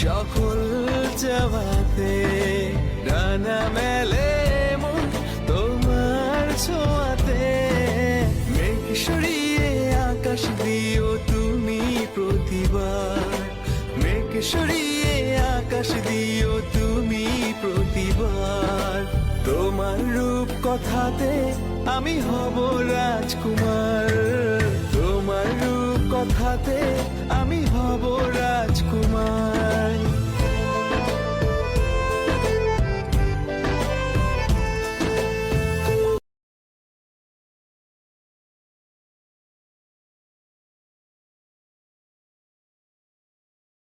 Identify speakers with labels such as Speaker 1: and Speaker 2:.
Speaker 1: সকল চাওয়াতে ডানা মেলে মন তোমার ছোঁয়াতে। মেঘ সরিয়ে আকাশ দিও তুমি প্রতিবার, মেঘ সরিয়ে আকাশ দিও তুমি প্রতিবার। তোমার রূপ কথাতে আমি হব রাজকুমার, তোমার রূপ কথাতে আমি হব রাজকুমার।